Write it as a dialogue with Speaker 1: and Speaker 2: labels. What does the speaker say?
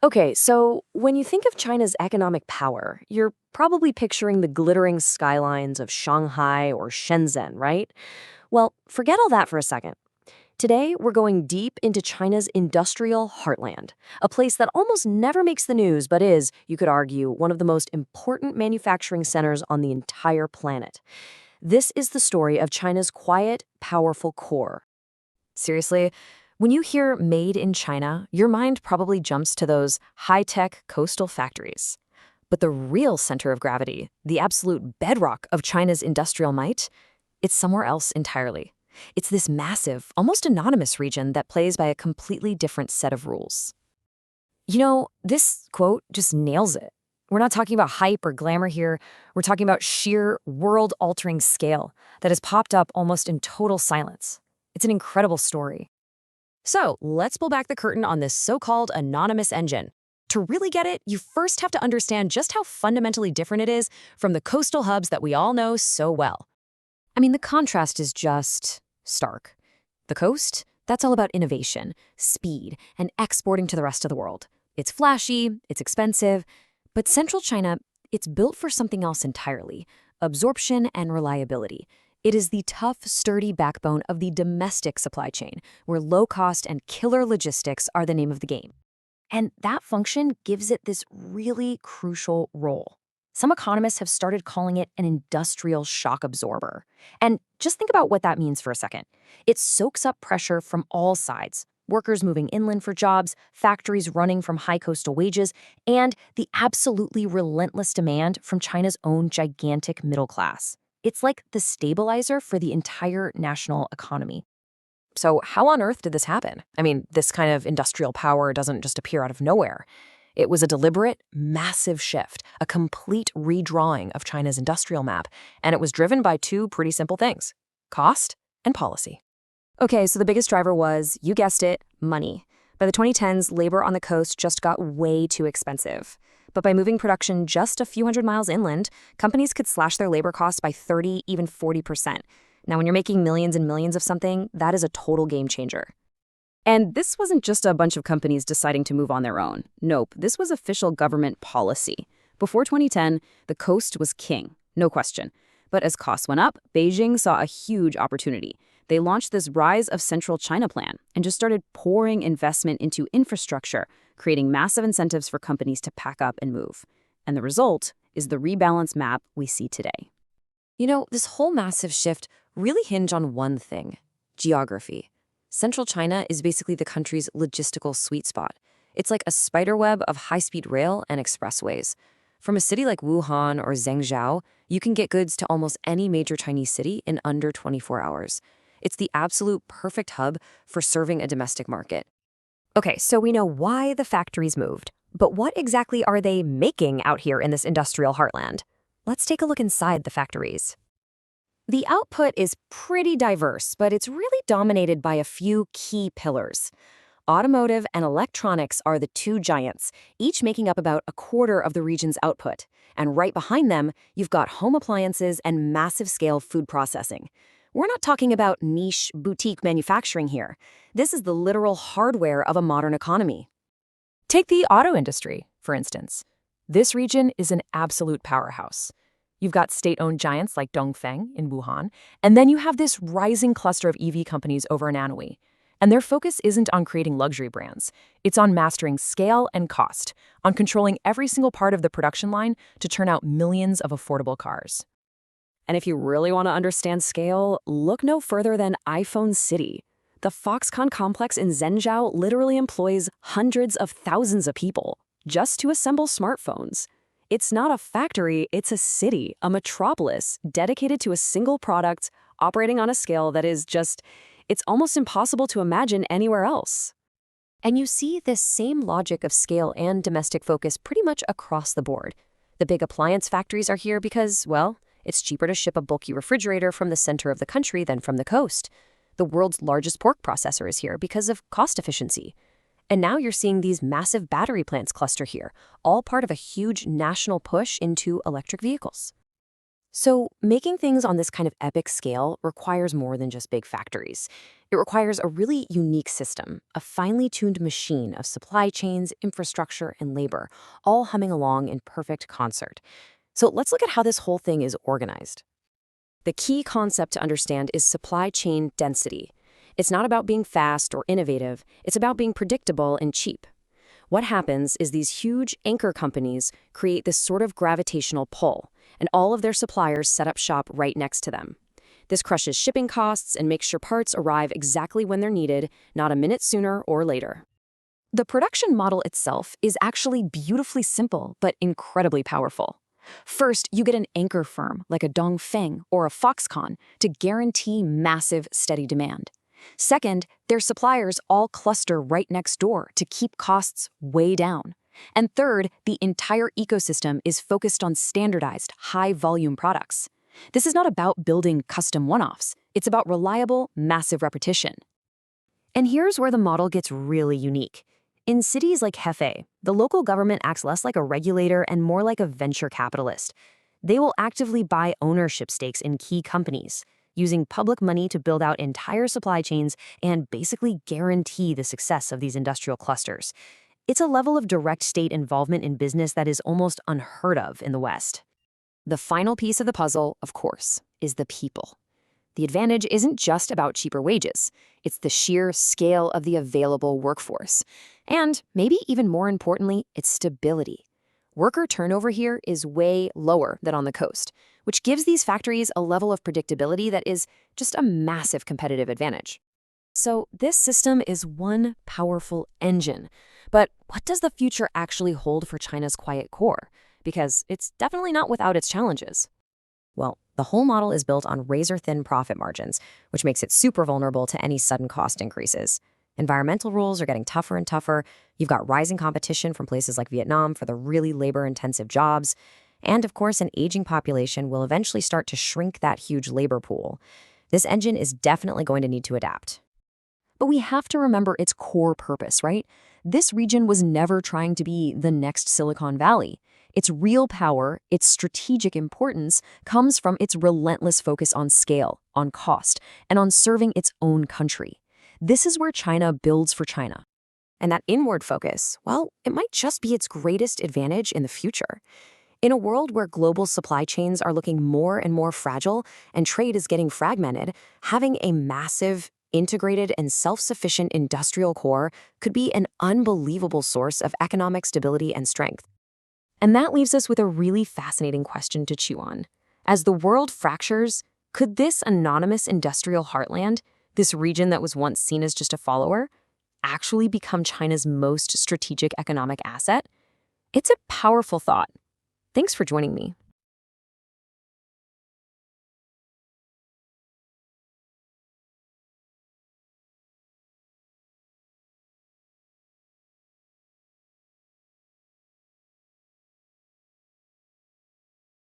Speaker 1: Okay, so when you think of China's economic power, you're probably picturing the glittering skylines of Shanghai or Shenzhen, right? Well, forget all that for a second. Today, we're going deep into China's industrial heartland, a place that almost never makes the news, but is, you could argue, one of the most important manufacturing centers on the entire planet. This is the story of China's quiet, powerful core. Seriously, when you hear made in China, your mind probably jumps to those high-tech coastal factories. But the real center of gravity, the absolute bedrock of China's industrial might, it's somewhere else entirely. It's this massive, almost anonymous region that plays by a completely different set of rules. This quote just nails it. We're not talking about hype or glamour here. We're talking about sheer world-altering scale that has popped up almost in total silence. It's an incredible story. So let's pull back the curtain on this so-called anonymous engine. To really get it, you first have to understand just how fundamentally different it is from the coastal hubs that we all know so well. I mean, the contrast is just stark. The coast, that's all about innovation, speed, and exporting to the rest of the world. It's flashy, it's expensive, but central China, it's built for something else entirely: absorption and reliability. It is the tough, sturdy backbone of the domestic supply chain, where low-cost and killer logistics are the name of the game. And that function gives it this really crucial role. Some economists have started calling it an industrial shock absorber. And just think about what that means for a second. It soaks up pressure from all sides: workers moving inland for jobs, factories running from high coastal wages, and the absolutely relentless demand from China's own gigantic middle class. It's like the stabilizer for the entire national economy. So how on earth did this happen? I mean, this kind of industrial power doesn't just appear out of nowhere. It was a deliberate, massive shift, a complete redrawing of China's industrial map, and it was driven by two pretty simple things: cost and policy. Okay, so the biggest driver was, you guessed it, money. By the 2010s, labor on the coast just got way too expensive. But by moving production just a few hundred miles inland, companies could slash their labor costs by 30, even 40%. Now, when you're making millions and millions of something, that is a total game changer. And this wasn't just a bunch of companies deciding to move on their own. Nope, this was official government policy. Before 2010, the coast was king, no question. But as costs went up, Beijing saw a huge opportunity. They launched this Rise of Central China plan and just started pouring investment into infrastructure, creating massive incentives for companies to pack up and move. And the result is the rebalanced map we see today. This whole massive shift really hinged on one thing: geography. Central China is basically the country's logistical sweet spot. It's like a spiderweb of high-speed rail and expressways. From a city like Wuhan or Zhengzhou, you can get goods to almost any major Chinese city in under 24 hours. It's the absolute perfect hub for serving a domestic market. Okay, so we know why the factories moved, but what exactly are they making out here in this industrial heartland? Let's take a look inside the factories. The output is pretty diverse, but it's really dominated by a few key pillars. Automotive and electronics are the two giants, each making up about a quarter of the region's output. And right behind them, you've got home appliances and massive-scale food processing. We're not talking about niche, boutique manufacturing here. This is the literal hardware of a modern economy. Take the auto industry, for instance. This region is an absolute powerhouse. You've got state-owned giants like Dongfeng in Wuhan, and then you have this rising cluster of EV companies over in Anhui. And their focus isn't on creating luxury brands. It's on mastering scale and cost, on controlling every single part of the production line to turn out millions of affordable cars. And if you really want to understand scale, look no further than iPhone City. The Foxconn complex in Zhengzhou literally employs hundreds of thousands of people just to assemble smartphones. It's not a factory, it's a city, a metropolis dedicated to a single product, operating on a scale that is just, it's almost impossible to imagine anywhere else. And you see this same logic of scale and domestic focus pretty much across the board. The big appliance factories are here because, well, it's cheaper to ship a bulky refrigerator from the center of the country than from the coast. The world's largest pork processor is here because of cost efficiency. And now you're seeing these massive battery plants cluster here, all part of a huge national push into electric vehicles. So, making things on this kind of epic scale requires more than just big factories. It requires a really unique system, a finely tuned machine of supply chains, infrastructure, and labor, all humming along in perfect concert. So, let's look at how this whole thing is organized. The key concept to understand is supply chain density. It's not about being fast or innovative, it's about being predictable and cheap. What happens is these huge anchor companies create this sort of gravitational pull, and all of their suppliers set up shop right next to them. This crushes shipping costs and makes sure parts arrive exactly when they're needed, not a minute sooner or later. The production model itself is actually beautifully simple but incredibly powerful. First, you get an anchor firm like a Dongfeng or a Foxconn to guarantee massive, steady demand. Second, their suppliers all cluster right next door to keep costs way down. And third, the entire ecosystem is focused on standardized, high-volume products. This is not about building custom one-offs. It's about reliable, massive repetition. And here's where the model gets really unique. In cities like Hefei, the local government acts less like a regulator and more like a venture capitalist. They will actively buy ownership stakes in key companies, using public money to build out entire supply chains and basically guarantee the success of these industrial clusters. It's a level of direct state involvement in business that is almost unheard of in the West. The final piece of the puzzle, of course, is the people. The advantage isn't just about cheaper wages. It's the sheer scale of the available workforce. And maybe even more importantly, it's stability. Worker turnover here is way lower than on the coast, which gives these factories a level of predictability that is just a massive competitive advantage. So this system is one powerful engine. But what does the future actually hold for China's quiet core? Because it's definitely not without its challenges. Well, the whole model is built on razor-thin profit margins, which makes it super vulnerable to any sudden cost increases. Environmental rules are getting tougher and tougher. You've got rising competition from places like Vietnam for the really labor-intensive jobs. And of course, an aging population will eventually start to shrink that huge labor pool. This engine is definitely going to need to adapt. But we have to remember its core purpose, right? This region was never trying to be the next Silicon Valley. Its real power, its strategic importance, comes from its relentless focus on scale, on cost, and on serving its own country. This is where China builds for China. And that inward focus, well, it might just be its greatest advantage in the future. In a world where global supply chains are looking more and more fragile and trade is getting fragmented, having a massive, integrated, and self-sufficient industrial core could be an unbelievable source of economic stability and strength. And that leaves us with a really fascinating question to chew on. As the world fractures, could this anonymous industrial heartland, this region that was once seen as just a follower, actually become China's most strategic economic asset? It's a powerful thought. Thanks for joining me.